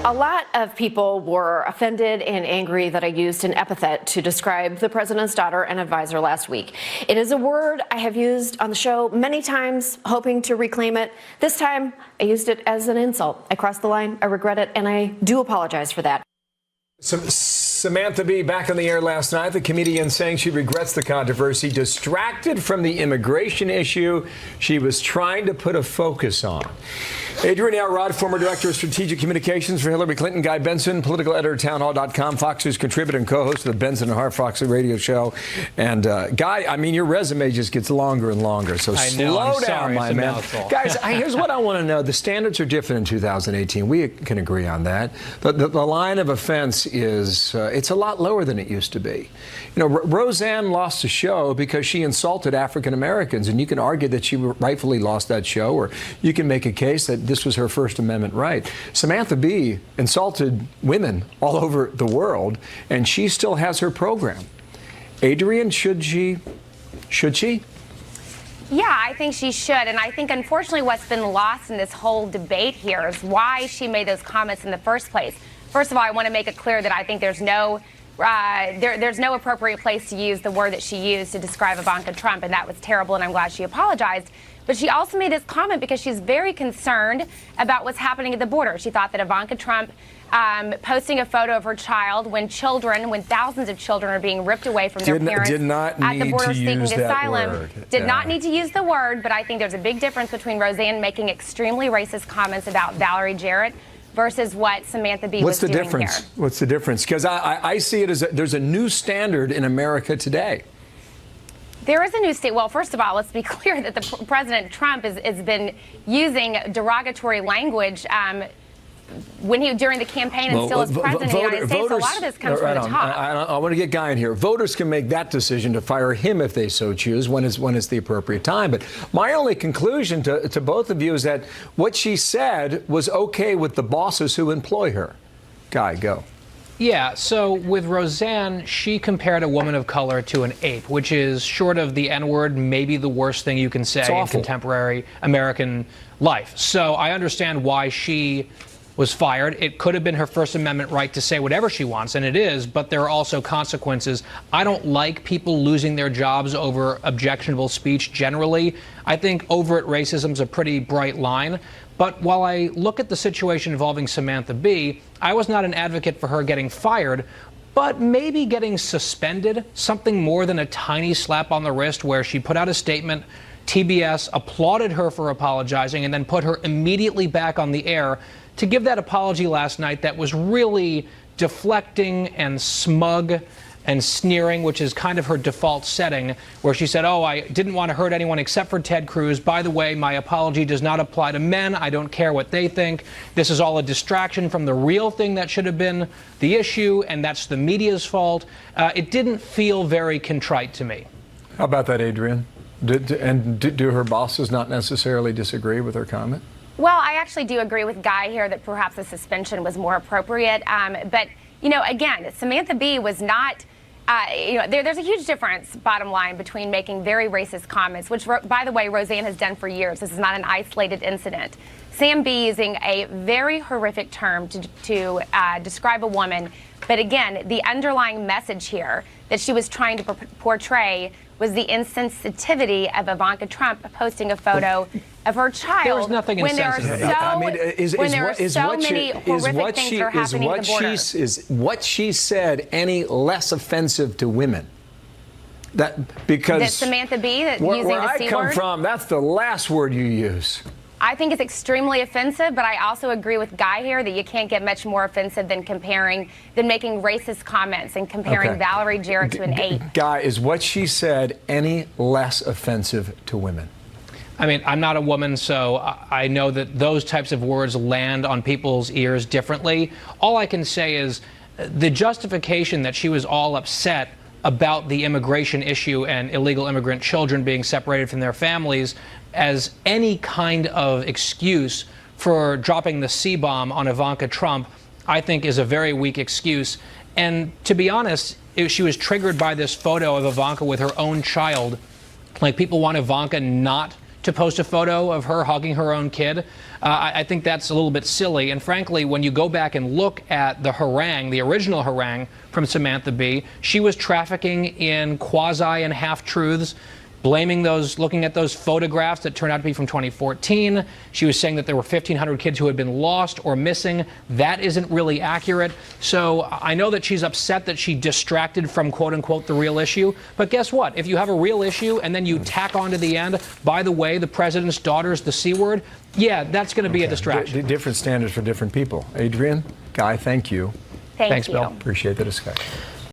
A lot of people were offended and angry that I used an epithet to describe the president's daughter and advisor last week. It is a word I have used on the show many times, hoping to reclaim it. This time, I used it as an insult. I crossed the line. I regret it, and I do apologize for that. Samantha Bee back on the air last night. The comedian saying she regrets the controversy, distracted from the immigration issue she was trying to put a focus on. Adrienne Elrod, former director of strategic communications for Hillary Clinton. Guy Benson, political editor at townhall.com, Fox News contributor and co-host of the Benson and Hart Fox radio show. And Guy, I mean, your resume just gets longer and longer. So slow down, my man. Guys, here's what I want to know. The standards are different in 2018. We can agree on that. The line of offense is it's a lot lower than it used to be. You know, Roseanne lost the show because she insulted African Americans, and you can argue that she rightfully lost that show, or you can make a case that this was her First Amendment right. Samantha Bee insulted women all over the world, and she still has her program. Adrienne, should she? Yeah, I think she should. And I think, unfortunately, what's been lost in this whole debate here is why she made those comments in the first place. First of all, I want to make it clear that I think there's no appropriate place to use the word that she used to describe Ivanka Trump, and that was terrible, and I'm glad she apologized. But she also made this comment because she's very concerned about what's happening at the border. She thought that Ivanka Trump posting a photo of her child when thousands of children are being ripped away from their parents at the border seeking asylum, did not need to use the word. But I think there's a big difference between Roseanne making extremely racist comments about Valerie Jarrett versus what Samantha Bee was doing here. What's the difference? Because I see it as there's a new standard in America today. There is a new state. Well, first of all, let's be clear that the President Trump has been using derogatory language during the campaign and still as president of the United States. A lot of this comes from the top. I want to get Guy in here. Voters can make that decision to fire him if they so choose when it's the appropriate time. But my only conclusion to both of you is that what she said was okay with the bosses who employ her. Guy, go. Yeah, so with Roseanne, she compared a woman of color to an ape, which is, short of the N-word, maybe the worst thing you can say in contemporary American life. So I understand why she was fired. It could have been her First Amendment right to say whatever she wants, and it is, but there are also consequences. I don't like people losing their jobs over objectionable speech generally. I think overt racism is a pretty bright line. But while I look at the situation involving Samantha Bee, I was not an advocate for her getting fired, but maybe getting suspended, something more than a tiny slap on the wrist where she put out a statement, TBS applauded her for apologizing, and then put her immediately back on the air to give that apology last night that was really deflecting and smug and sneering, which is kind of her default setting, where she said, I didn't want to hurt anyone except for Ted Cruz. By the way, my apology does not apply to men. I don't care what they think. This is all a distraction from the real thing that should have been the issue, and that's the media's fault. It didn't feel very contrite to me. How about that, Adrienne? Do her bosses not necessarily disagree with her comment? Well, I actually do agree with Guy here that perhaps a suspension was more appropriate. But, again, Samantha Bee was not... there's a huge difference, bottom line, between making very racist comments, which, by the way, Roseanne has done for years. This is not an isolated incident. Sam Bee using a very horrific term to describe a woman. But again, the underlying message here that she was trying to portray was the insensitivity of Ivanka Trump posting a photo of her child. There was nothing insensitive about that. Is what she said any less offensive to women? That Samantha Bee using the C word? Where I come from, that's the last word you use. I think it's extremely offensive, but I also agree with Guy here that you can't get much more offensive than making racist comments and comparing Valerie Jarrett to an ape. Guy, is what she said any less offensive to women? I mean, I'm not a woman, so I know that those types of words land on people's ears differently. All I can say is the justification that she was all upset about the immigration issue and illegal immigrant children being separated from their families as any kind of excuse for dropping the C-bomb on Ivanka Trump, I think is a very weak excuse. And to be honest, she was triggered by this photo of Ivanka with her own child. Like, people want Ivanka not to post a photo of her hugging her own kid. I think that's a little bit silly. And frankly, when you go back and look at the harangue, the original harangue from Samantha Bee, she was trafficking in quasi and half-truths, blaming those, looking at those photographs that turned out to be from 2014. She was saying that there were 1,500 kids who had been lost or missing. That isn't really accurate. So I know that she's upset that she distracted from, quote unquote, the real issue. But guess what? If you have a real issue and then you tack on to the end, by the way, the president's daughter's the C word, yeah, that's going to be a distraction. Different standards for different people. Adrian, Guy, thank you. Thanks, Bill. Appreciate the discussion.